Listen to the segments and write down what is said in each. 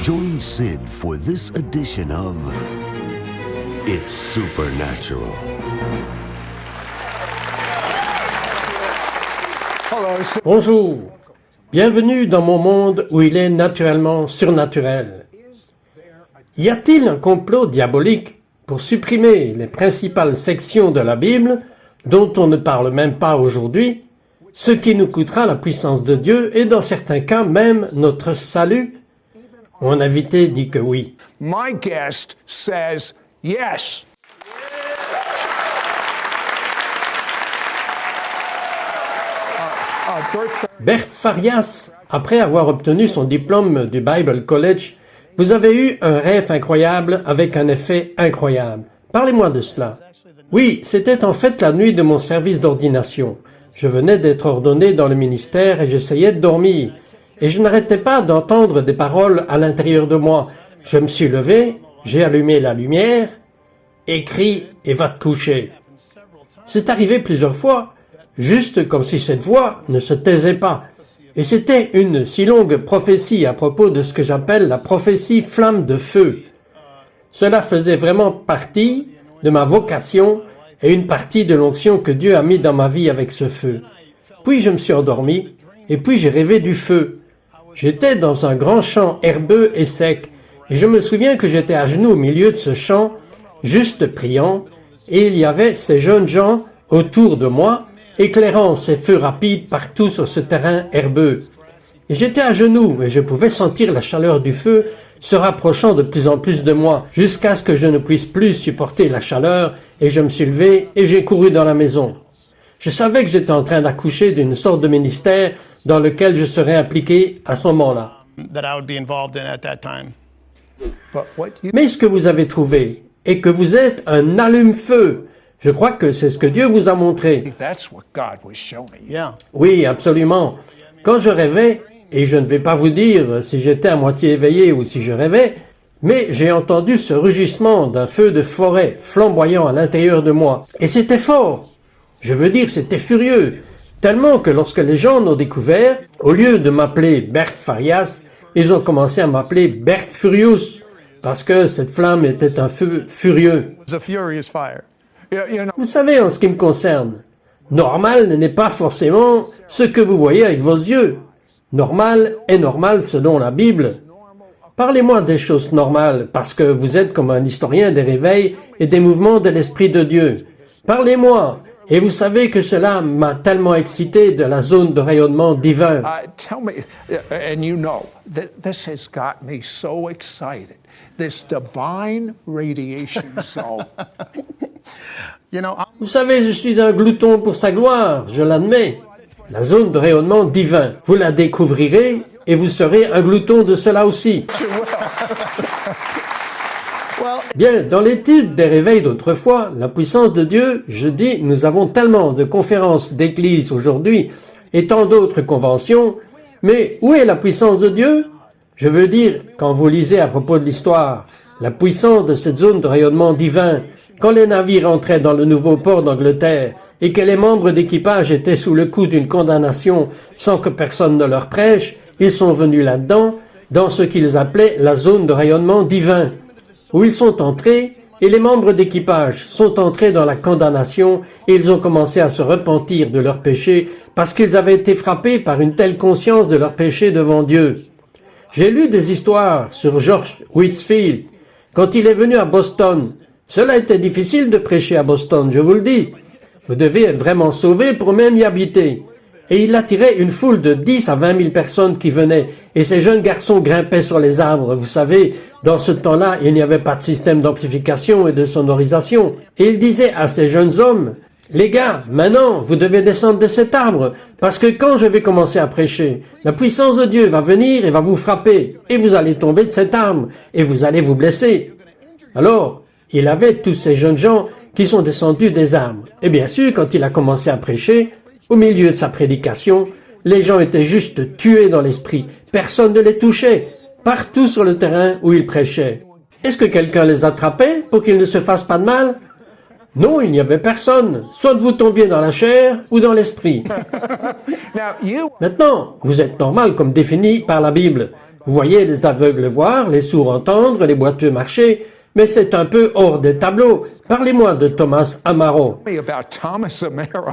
Join Sid for this edition of It's Supernatural. Bonjour, bienvenue dans mon monde où il est naturellement surnaturel. Y a-t-il un complot diabolique pour supprimer les principales sections de la Bible dont on ne parle même pas aujourd'hui, ce qui nous coûtera la puissance de Dieu et dans certains cas même notre salut? Mon invité dit que oui. My guest says yes. Bert Farias, après avoir obtenu son diplôme du Bible College, vous avez eu un rêve incroyable avec un effet incroyable. Parlez-moi de cela. Oui, c'était en fait la nuit de mon service d'ordination. Je venais d'être ordonné dans le ministère et j'essayais de dormir. Et je n'arrêtais pas d'entendre des paroles à l'intérieur de moi. Je me suis levé, j'ai allumé la lumière, écrit et va te coucher. C'est arrivé plusieurs fois, juste comme si cette voix ne se taisait pas. Et c'était une si longue prophétie à propos de ce que j'appelle la prophétie flamme de feu. Cela faisait vraiment partie de ma vocation et une partie de l'onction que Dieu a mis dans ma vie avec ce feu. Puis je me suis endormi et puis j'ai rêvé du feu. J'étais dans un grand champ herbeux et sec et je me souviens que j'étais à genoux au milieu de ce champ, juste priant, et il y avait ces jeunes gens autour de moi, éclairant ces feux rapides partout sur ce terrain herbeux. Et j'étais à genoux et je pouvais sentir la chaleur du feu se rapprochant de plus en plus de moi, jusqu'à ce que je ne puisse plus supporter la chaleur, et je me suis levé et j'ai couru dans la maison. Je savais que j'étais en train d'accoucher d'une sorte de ministère dans lequel je serais impliqué à ce moment-là. Mais ce que vous avez trouvé est que vous êtes un allume-feu. Je crois que c'est ce que Dieu vous a montré. Oui, absolument. Quand je rêvais, et je ne vais pas vous dire si j'étais à moitié éveillé ou si je rêvais, mais j'ai entendu ce rugissement d'un feu de forêt flamboyant à l'intérieur de moi. Et c'était fort. Je veux dire, c'était furieux. Tellement que lorsque les gens l'ont découvert, au lieu de m'appeler Bert Farias, ils ont commencé à m'appeler Bert Furious, parce que cette flamme était un feu furieux. Vous savez, en ce qui me concerne, normal n'est pas forcément ce que vous voyez avec vos yeux. Normal est normal selon la Bible. Parlez-moi des choses normales, parce que vous êtes comme un historien des réveils et des mouvements de l'Esprit de Dieu. Parlez-moi, et vous savez que cela m'a tellement excité de la zone de rayonnement divin. Tell me, and you know, this has got me so excited. This divine radiation zone. Vous savez, je suis un glouton pour sa gloire, je l'admets. La zone de rayonnement divin, vous la découvrirez et vous serez un glouton de cela aussi. Bien, dans l'étude des réveils d'autrefois, la puissance de Dieu, je dis, nous avons tellement de conférences d'église aujourd'hui et tant d'autres conventions, mais où est la puissance de Dieu? Je veux dire, quand vous lisez à propos de l'histoire, la puissance de cette zone de rayonnement divin, quand les navires entraient dans le nouveau port d'Angleterre et que les membres d'équipage étaient sous le coup d'une condamnation sans que personne ne leur prêche, ils sont venus là-dedans, dans ce qu'ils appelaient la zone de rayonnement divin, où ils sont entrés et les membres d'équipage sont entrés dans la condamnation et ils ont commencé à se repentir de leurs péchés parce qu'ils avaient été frappés par une telle conscience de leurs péchés devant Dieu. J'ai lu des histoires sur George Whitefield quand il est venu à Boston. Cela était difficile de prêcher à Boston, je vous le dis. Vous devez être vraiment sauvé pour même y habiter. Et il attirait une foule de 10 à 20 000 personnes qui venaient. Et ces jeunes garçons grimpaient sur les arbres. Vous savez, dans ce temps-là, il n'y avait pas de système d'amplification et de sonorisation. Et il disait à ces jeunes hommes, « Les gars, maintenant, vous devez descendre de cet arbre, parce que quand je vais commencer à prêcher, la puissance de Dieu va venir et va vous frapper, et vous allez tomber de cet arbre, et vous allez vous blesser. » Alors, il avait tous ces jeunes gens qui sont descendus des arbres. Et bien sûr, quand il a commencé à prêcher, au milieu de sa prédication, les gens étaient juste tués dans l'esprit. Personne ne les touchait, partout sur le terrain où il prêchait. Est-ce que quelqu'un les attrapait pour qu'ils ne se fassent pas de mal? Non, il n'y avait personne. Soit vous tombiez dans la chair ou dans l'esprit. Maintenant, vous êtes normal comme défini par la Bible. Vous voyez les aveugles voir, les sourds entendre, les boiteux marcher, mais c'est un peu hors des tableaux. Parlez-moi de Thomas Amaro. Me about Thomas Amaro.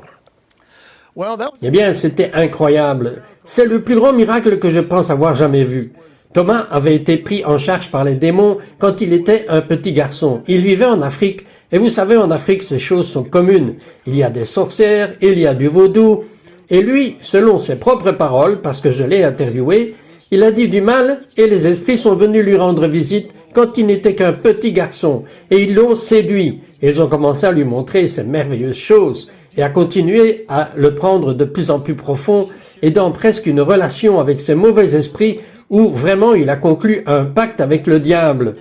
Eh bien, c'était incroyable. C'est le plus grand miracle que je pense avoir jamais vu. Thomas avait été pris en charge par les démons quand il était un petit garçon. Il vivait en Afrique, et vous savez, en Afrique, ces choses sont communes. Il y a des sorcières, il y a du vaudou, et lui, selon ses propres paroles, parce que je l'ai interviewé, il a dit du mal, et les esprits sont venus lui rendre visite quand il n'était qu'un petit garçon, et ils l'ont séduit. Ils ont commencé à lui montrer ces merveilleuses choses, et à continuer à le prendre de plus en plus profond, et dans presque une relation avec ces mauvais esprits, où vraiment il a conclu un pacte avec le diable.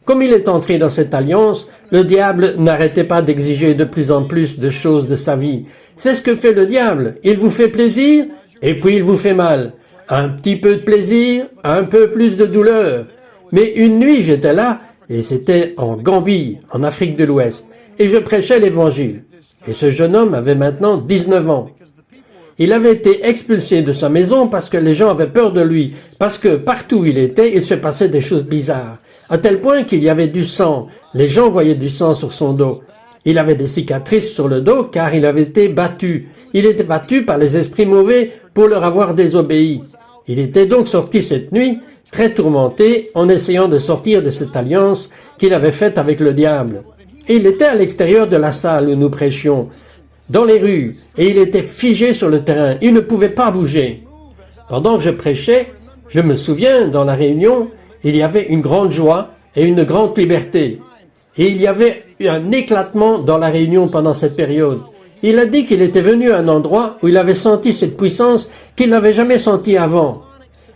Comme il est entré dans cette alliance, le diable n'arrêtait pas d'exiger de plus en plus de choses de sa vie. C'est ce que fait le diable. Il vous fait plaisir, et puis il vous fait mal. Un petit peu de plaisir, un peu plus de douleur. Mais une nuit, j'étais là, et c'était en Gambie, en Afrique de l'Ouest, et je prêchais l'Évangile. Et ce jeune homme avait maintenant 19 ans. Il avait été expulsé de sa maison parce que les gens avaient peur de lui, parce que partout où il était, il se passait des choses bizarres, à tel point qu'il y avait du sang. Les gens voyaient du sang sur son dos. Il avait des cicatrices sur le dos car il avait été battu. Il était battu par les esprits mauvais pour leur avoir désobéi. Il était donc sorti cette nuit, très tourmenté, en essayant de sortir de cette alliance qu'il avait faite avec le diable. Et il était à l'extérieur de la salle où nous prêchions, dans les rues, et il était figé sur le terrain. Il ne pouvait pas bouger. Pendant que je prêchais, je me souviens, dans la réunion, il y avait une grande joie et une grande liberté. Et il y avait un éclatement dans la réunion pendant cette période. Il a dit qu'il était venu à un endroit où il avait senti cette puissance qu'il n'avait jamais sentie avant.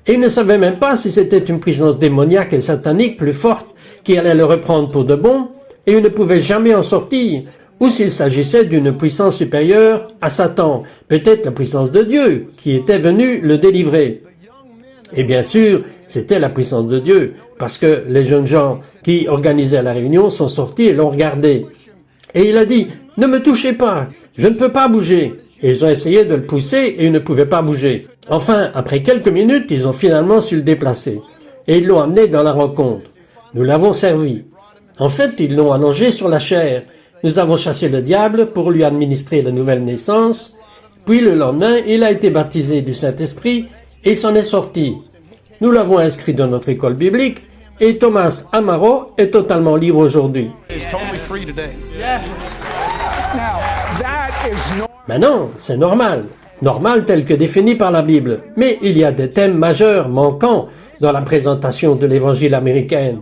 Et il ne savait même pas si c'était une puissance démoniaque et satanique plus forte qui allait le reprendre pour de bon, et il ne pouvait jamais en sortir, ou s'il s'agissait d'une puissance supérieure à Satan, peut-être la puissance de Dieu qui était venue le délivrer. Et bien sûr, c'était la puissance de Dieu, parce que les jeunes gens qui organisaient la réunion sont sortis et l'ont regardé. Et il a dit, « Ne me touchez pas, je ne peux pas bouger. » Et ils ont essayé de le pousser et il ne pouvait pas bouger. Enfin, après quelques minutes, ils ont finalement su le déplacer. Et ils l'ont amené dans la rencontre. Nous l'avons servi. En fait, ils l'ont allongé sur la chair. Nous avons chassé le diable pour lui administrer la nouvelle naissance. Puis le lendemain, il a été baptisé du Saint-Esprit et s'en est sorti. Nous l'avons inscrit dans notre école biblique et Thomas Amaro est totalement libre aujourd'hui. Maintenant, c'est normal. Normal tel que défini par la Bible. Mais il y a des thèmes majeurs manquants dans la présentation de l'évangile américain.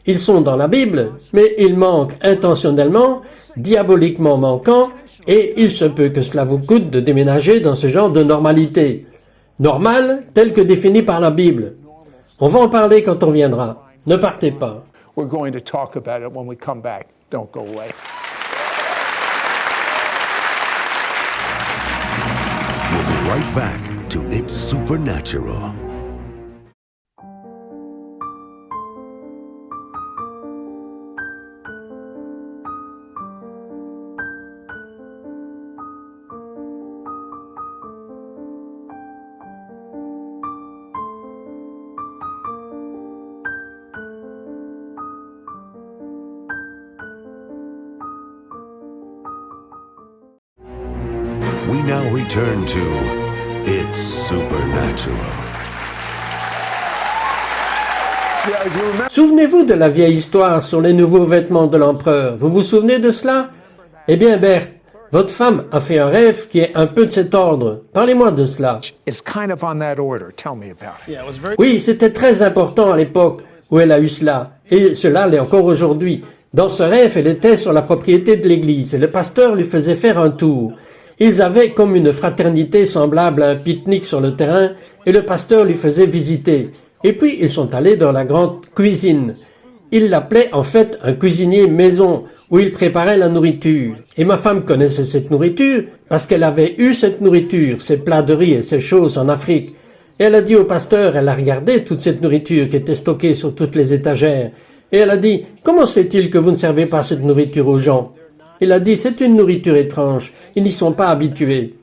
Ils sont dans la Bible, mais ils manquent intentionnellement, diaboliquement manquants, et il se peut que cela vous coûte de déménager dans ce genre de normalité. Normal, tel que défini par la Bible. On va en parler quand on viendra. Ne partez pas. We're going to talk about it when we come back. Don't go away. We'll be right back to It's Supernatural. We now return to It's Supernatural. Souvenez-vous de la vieille histoire sur les nouveaux vêtements de l'empereur. Vous vous souvenez de cela? Eh bien, Berthe, votre femme a fait un rêve qui est un peu de cet ordre. Parlez-moi de cela. It's kind of on that order. Tell me about it. Oui, c'était très important à l'époque où elle a eu cela. Et cela l'est encore aujourd'hui. Dans ce rêve, elle était sur la propriété de l'église et le pasteur lui faisait faire un tour. Ils avaient comme une fraternité semblable à un pique-nique sur le terrain et le pasteur lui faisait visiter. Et puis ils sont allés dans la grande cuisine. Il l'appelait en fait un cuisinier maison où il préparait la nourriture. Et ma femme connaissait cette nourriture parce qu'elle avait eu cette nourriture, ces plats de riz et ces choses en Afrique. Et elle a dit au pasteur, elle a regardé toute cette nourriture qui était stockée sur toutes les étagères. Et elle a dit, comment se fait-il que vous ne servez pas cette nourriture aux gens? Il a dit, c'est une nourriture étrange, ils n'y sont pas habitués.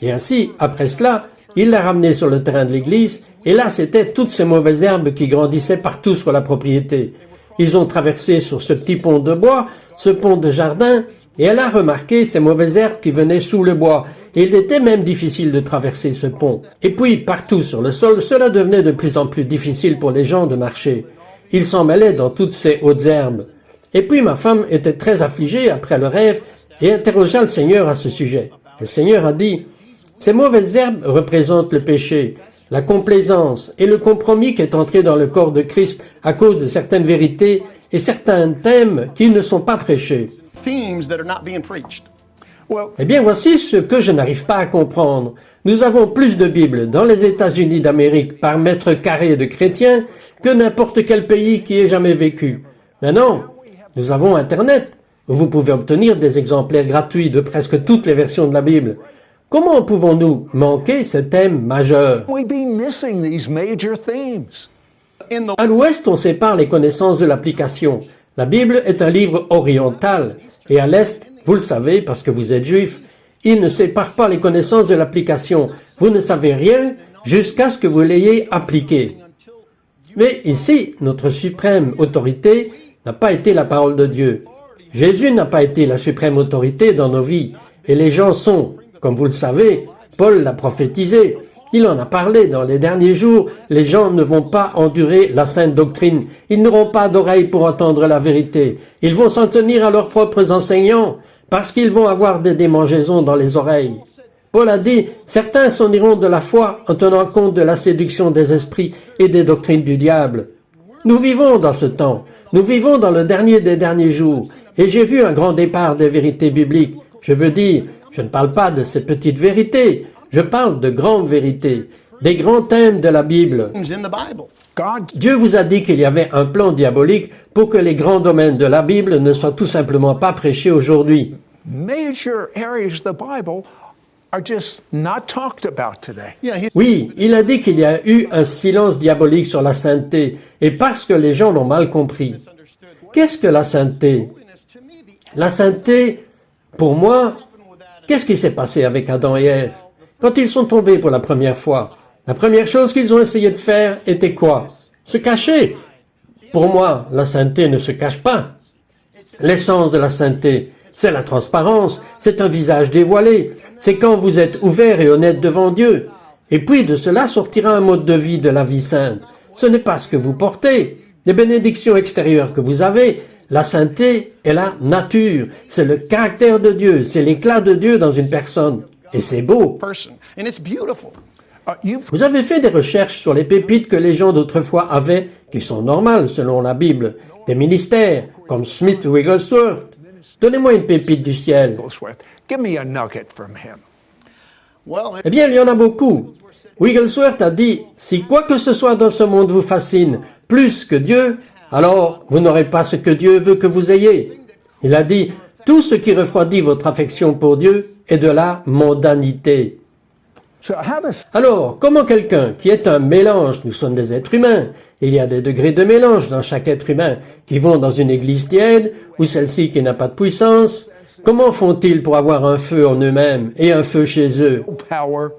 Et ainsi, après cela, il l'a ramené sur le terrain de l'église, et là c'était toutes ces mauvaises herbes qui grandissaient partout sur la propriété. Ils ont traversé sur ce petit pont de bois, ce pont de jardin, et elle a remarqué ces mauvaises herbes qui venaient sous le bois. Et il était même difficile de traverser ce pont. Et puis, partout sur le sol, cela devenait de plus en plus difficile pour les gens de marcher. Ils s'en mêlaient dans toutes ces hautes herbes. Et puis ma femme était très affligée après le rêve et interrogea le Seigneur à ce sujet. Le Seigneur a dit, « Ces mauvaises herbes représentent le péché, la complaisance et le compromis qui est entré dans le corps de Christ à cause de certaines vérités et certains thèmes qui ne sont pas prêchés. Themes that are not being preached. Eh bien, voici ce que je n'arrive pas à comprendre. Nous avons plus de Bibles dans les États-Unis d'Amérique par mètre carré de chrétiens que n'importe quel pays qui ait jamais vécu. Maintenant, nous avons Internet, où vous pouvez obtenir des exemplaires gratuits de presque toutes les versions de la Bible. Comment pouvons-nous manquer ce thème majeur? We be missing these major themes. À l'ouest, on sépare les connaissances de l'application. La Bible est un livre oriental, et à l'est, vous le savez parce que vous êtes juif, il ne sépare pas les connaissances de l'application. Vous ne savez rien jusqu'à ce que vous l'ayez appliqué. Mais ici, notre suprême autorité n'a pas été la parole de Dieu. Jésus n'a pas été la suprême autorité dans nos vies, et les gens sont, comme vous le savez, Paul l'a prophétisé. Il en a parlé dans les derniers jours. Les gens ne vont pas endurer la sainte doctrine. Ils n'auront pas d'oreilles pour entendre la vérité. Ils vont s'en tenir à leurs propres enseignants parce qu'ils vont avoir des démangeaisons dans les oreilles. Paul a dit, certains s'en iront de la foi en tenant compte de la séduction des esprits et des doctrines du diable. Nous vivons dans ce temps. Nous vivons dans le dernier des derniers jours. Et j'ai vu un grand départ des vérités bibliques. Je veux dire, je ne parle pas de ces petites vérités. Je parle de grandes vérités, des grands thèmes de la Bible. Dieu vous a dit qu'il y avait un plan diabolique pour que les grands domaines de la Bible ne soient tout simplement pas prêchés aujourd'hui. Major areas of the Bible are just not talked about today. Oui, il a dit qu'il y a eu un silence diabolique sur la sainteté, et parce que les gens l'ont mal compris. Qu'est-ce que la sainteté? La sainteté, pour moi, qu'est-ce qui s'est passé avec Adam et Ève? Quand ils sont tombés pour la première fois, la première chose qu'ils ont essayé de faire était quoi? Se cacher. Pour moi, la sainteté ne se cache pas. L'essence de la sainteté, c'est la transparence, c'est un visage dévoilé, c'est quand vous êtes ouvert et honnête devant Dieu. Et puis de cela sortira un mode de vie de la vie sainte. Ce n'est pas ce que vous portez, les bénédictions extérieures que vous avez. La sainteté est la nature, c'est le caractère de Dieu, c'est l'éclat de Dieu dans une personne. Et c'est beau. Vous avez fait des recherches sur les pépites que les gens d'autrefois avaient, qui sont normales selon la Bible, des ministères, comme Smith Wigglesworth. Donnez-moi une pépite du ciel. Give me a nugget from him. Eh bien, il y en a beaucoup. Wigglesworth a dit, si quoi que ce soit dans ce monde vous fascine plus que Dieu, alors vous n'aurez pas ce que Dieu veut que vous ayez. Il a dit, tout ce qui refroidit votre affection pour Dieu est de la mondanité. Alors, comment quelqu'un qui est un mélange, nous sommes des êtres humains, il y a des degrés de mélange dans chaque être humain, qui vont dans une église tiède, ou celle-ci qui n'a pas de puissance, comment font-ils pour avoir un feu en eux-mêmes et un feu chez eux? Power.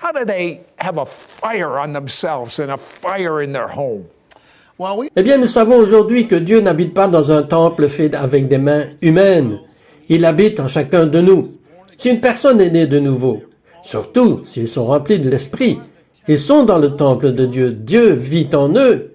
How do they have a fire on themselves and a fire in their home? Eh bien, nous savons aujourd'hui que Dieu n'habite pas dans un temple fait avec des mains humaines. Il habite en chacun de nous. Si une personne est née de nouveau, surtout s'ils sont remplis de l'Esprit, ils sont dans le temple de Dieu. Dieu vit en eux.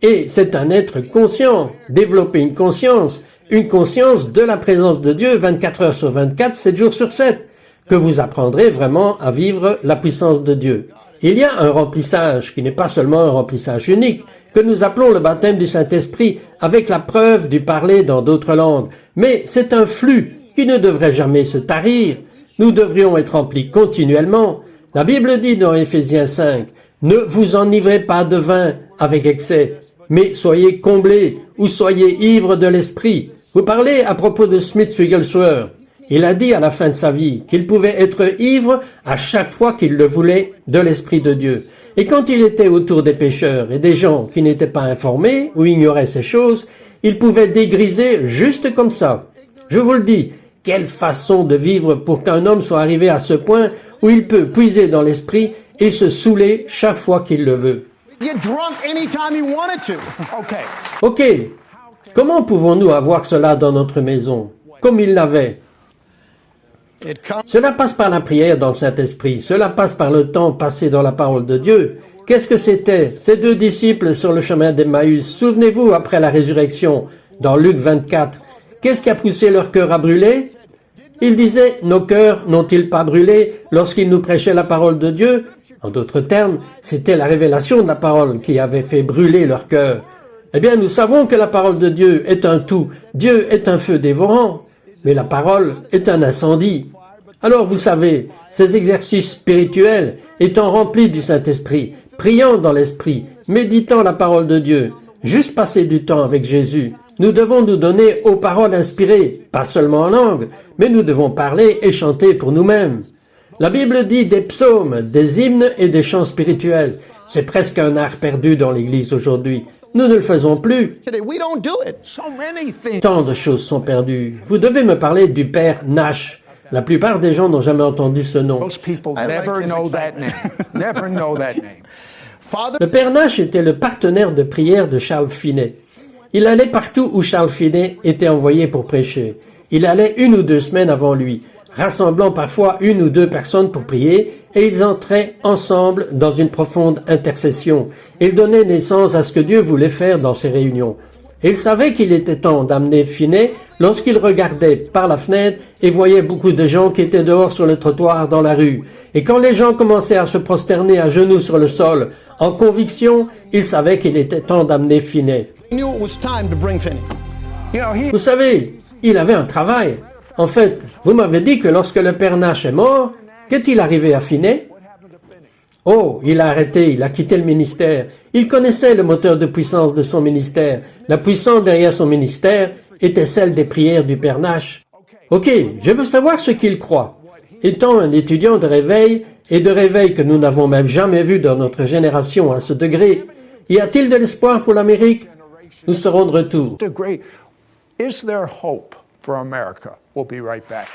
Et c'est un être conscient. Développer une conscience de la présence de Dieu 24 heures sur 24, 7 jours sur 7, que vous apprendrez vraiment à vivre la puissance de Dieu. Il y a un remplissage qui n'est pas seulement un remplissage unique, que nous appelons le baptême du Saint-Esprit, avec la preuve du parler dans d'autres langues. Mais c'est un flux qui ne devrait jamais se tarir. Nous devrions être remplis continuellement. La Bible dit dans Éphésiens 5, « Ne vous enivrez pas de vin avec excès, mais soyez comblés ou soyez ivres de l'esprit. » Vous parlez à propos de Smith Wigglesworth. Il a dit à la fin de sa vie qu'il pouvait être ivre à chaque fois qu'il le voulait de l'Esprit de Dieu. Et quand il était autour des pécheurs et des gens qui n'étaient pas informés ou ignoraient ces choses, il pouvait dégriser juste comme ça. Je vous le dis, quelle façon de vivre pour qu'un homme soit arrivé à ce point où où il peut puiser dans l'esprit et se saouler chaque fois qu'il le veut. Get drunk anytime he wanted to. Okay. Ok, comment pouvons-nous avoir cela dans notre maison, comme il l'avait? It comes. Cela passe par la prière dans le Saint-Esprit, cela passe par le temps passé dans la parole de Dieu. Qu'est-ce que c'était, ces deux disciples sur le chemin d'Emmaüs? Souvenez-vous, après la résurrection, dans Luc 24, qu'est-ce qui a poussé leur cœur à brûler? Ils disaient, nos cœurs n'ont-ils pas brûlé lorsqu'ils nous prêchaient la parole de Dieu? En d'autres termes, c'était la révélation de la parole qui avait fait brûler leur cœur. Eh bien, nous savons que la parole de Dieu est un tout. Dieu est un feu dévorant, mais la parole est un incendie. Alors, vous savez, ces exercices spirituels, étant remplis du Saint-Esprit, priant dans l'Esprit, méditant la parole de Dieu, juste passer du temps avec Jésus, nous devons nous donner aux paroles inspirées, pas seulement en langue, mais nous devons parler et chanter pour nous-mêmes. La Bible dit des psaumes, des hymnes et des chants spirituels. C'est presque un art perdu dans l'Église aujourd'hui. Nous ne le faisons plus. Today, we don't do it. So many things. Tant de choses sont perdues. Vous devez me parler du père Nash. La plupart des gens n'ont jamais entendu ce nom. Most people I like never his know that excitement. name. Never know that name. Father, Le père Nash était le partenaire de prière de Charles Finet. Il allait partout où Charles Finet était envoyé pour prêcher. Il allait 1 ou 2 semaines avant lui, rassemblant parfois 1 ou 2 personnes pour prier, et ils entraient ensemble dans une profonde intercession. Ils donnaient naissance à ce que Dieu voulait faire dans ces réunions. Et il savait qu'il était temps d'amener Finet lorsqu'il regardait par la fenêtre et voyait beaucoup de gens qui étaient dehors sur le trottoir dans la rue. Et quand les gens commençaient à se prosterner à genoux sur le sol, en conviction, il savait qu'il était temps d'amener Finet. he knew it was time to bring Finney. You know, he Vous savez, il avait un travail. En fait, vous m'avez dit que lorsque le père Nash est mort, qu'est-il arrivé à Finet? Oh, il a arrêté, il a quitté le ministère. Il connaissait le moteur de puissance de son ministère. La puissance derrière son ministère était celle des prières du père Nash. Ok, je veux savoir ce qu'il croit. Étant un étudiant de réveil, et de réveil que nous n'avons même jamais vu dans notre génération à ce degré, y a-t-il de l'espoir pour l'Amérique? Nous serons de retour. agree. Is there hope for America? We'll be right back.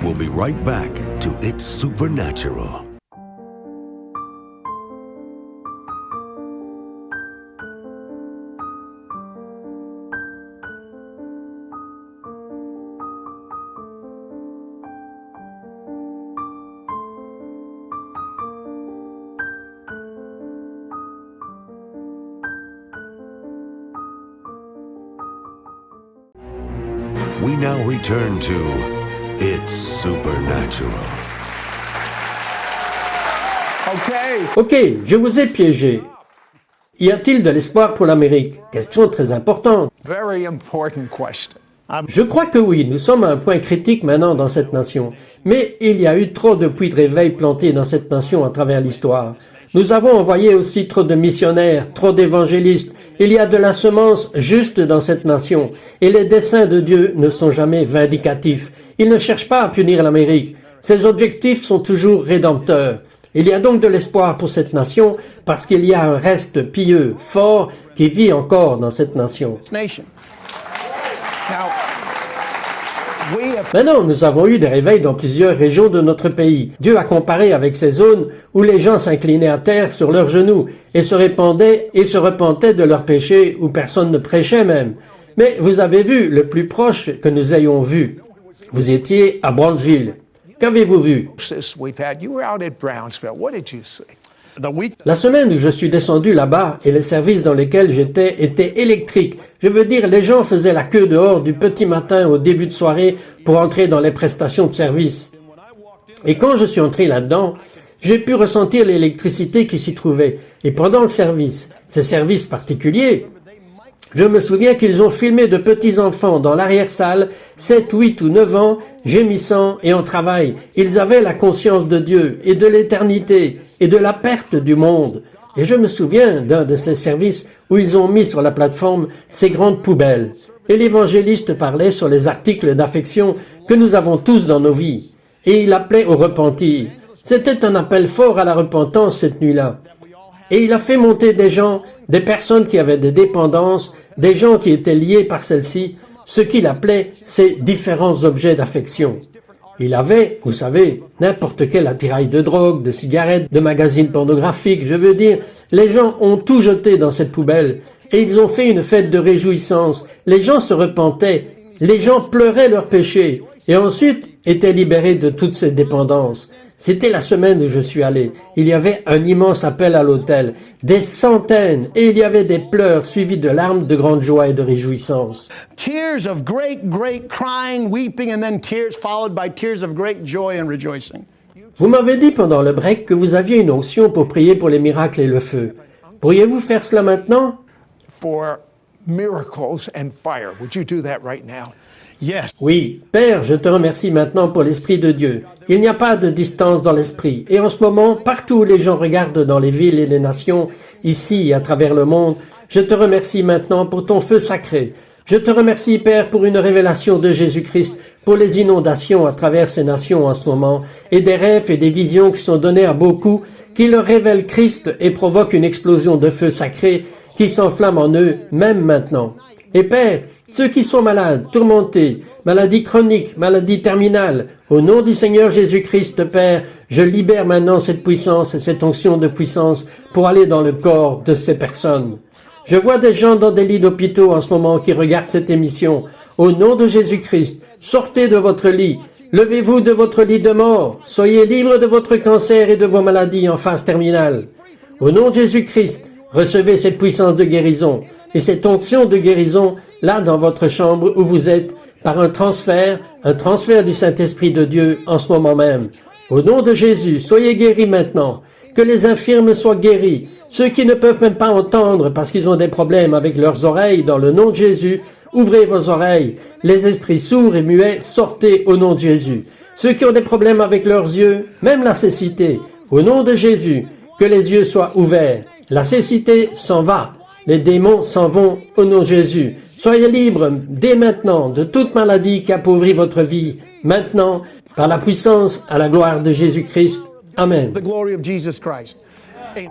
We'll be right back to It's Supernatural. We now return to It's Supernatural. Okay. Ok, je vous ai piégé. Y a-t-il de l'espoir pour l'Amérique? Question très importante. Very important question. Je crois que oui, nous sommes à un point critique maintenant dans cette nation. Mais il y a eu trop de puits de réveil plantés dans cette nation à travers l'histoire. Nous avons envoyé aussi trop de missionnaires, trop d'évangélistes. Il y a de la semence juste dans cette nation. Et les desseins de Dieu ne sont jamais vindicatifs. Il ne cherche pas à punir l'Amérique. Ses objectifs sont toujours rédempteurs. Il y a donc de l'espoir pour cette nation parce qu'il y a un reste pieux, fort, qui vit encore dans cette nation. Nation. Now, we have Maintenant, nous avons eu des réveils dans plusieurs régions de notre pays. Dieu a comparé avec ces zones où les gens s'inclinaient à terre sur leurs genoux et se repentaient de leurs péchés, où personne ne prêchait même. Mais vous avez vu le plus proche que nous ayons vu. Vous étiez à Brownsville. Qu'avez-vous vu? sis we've had. You were out at Brownsville. What did you see? The week La semaine où je suis descendu là-bas et les services dans lesquels j'étais étaient électriques. Je veux dire, les gens faisaient la queue dehors du petit matin au début de soirée pour entrer dans les prestations de service. Et quand je suis entré là-dedans, j'ai pu ressentir l'électricité qui s'y trouvait. Et pendant le service, ces services particuliers, je me souviens qu'ils ont filmé de petits enfants dans l'arrière-salle, 7, 8 ou 9 ans, gémissant et en travail. Ils avaient la conscience de Dieu et de l'éternité et de la perte du monde. Et je me souviens d'un de ces services où ils ont mis sur la plateforme ces grandes poubelles. Et l'évangéliste parlait sur les articles d'affection que nous avons tous dans nos vies. Et il appelait au repentir. C'était un appel fort à la repentance cette nuit-là. Et il a fait monter des gens, des personnes qui avaient des dépendances, des gens qui étaient liés par celles-ci. ce qu'il appelait ses différents objets d'affection. Il avait, vous savez, n'importe quel attirail de drogue, de cigarettes, de magazines pornographiques, je veux dire, les gens ont tout jeté dans cette poubelle et ils ont fait une fête de réjouissance. Les gens se repentaient, les gens pleuraient leurs péchés et ensuite étaient libérés de toutes ces dépendances. C'était la semaine où je suis allé. Il y avait un immense appel à l'autel, des centaines, et il y avait des pleurs suivis de larmes de grande joie et de réjouissance. Tears of great, great crying, weeping, and then tears followed by tears of great joy and rejoicing. Vous m'avez dit pendant le break que vous aviez une onction pour prier pour les miracles et le feu. Pourriez-vous faire cela maintenant? For miracles and fire. Would you do that right now? Yes. Oui, Père, je te remercie maintenant pour l'Esprit de Dieu. Il n'y a pas de distance dans l'Esprit. Et en ce moment, partout où les gens regardent dans les villes et les nations, ici et à travers le monde, je te remercie maintenant pour ton feu sacré. Je te remercie, Père, pour une révélation de Jésus-Christ, pour les inondations à travers ces nations en ce moment, et des rêves et des visions qui sont donnés à beaucoup, qui leur révèlent Christ et provoquent une explosion de feu sacré qui s'enflamme en eux, même maintenant. Et Père, ceux qui sont malades, tourmentés, maladies chroniques, maladies terminales, au nom du Seigneur Jésus-Christ, Père, je libère maintenant cette puissance et cette onction de puissance pour aller dans le corps de ces personnes. Je vois des gens dans des lits d'hôpitaux en ce moment qui regardent cette émission. Au nom de Jésus-Christ, sortez de votre lit, levez-vous de votre lit de mort, soyez libres de votre cancer et de vos maladies en phase terminale. Au nom de Jésus-Christ, recevez cette puissance de guérison et cette onction de guérison là dans votre chambre où vous êtes par un transfert du Saint-Esprit de Dieu en ce moment même. Au nom de Jésus, soyez guéris maintenant, que les infirmes soient guéris, ceux qui ne peuvent même pas entendre parce qu'ils ont des problèmes avec leurs oreilles, dans le nom de Jésus, ouvrez vos oreilles, les esprits sourds et muets, sortez au nom de Jésus. Ceux qui ont des problèmes avec leurs yeux, même la cécité, au nom de Jésus, que les yeux soient ouverts. La cécité s'en va, les démons s'en vont au nom de Jésus. Soyez libres dès maintenant de toute maladie qui appauvrit votre vie, maintenant, par la puissance à la gloire de Jésus-Christ. Amen. The glory of Jesus Christ. Amen.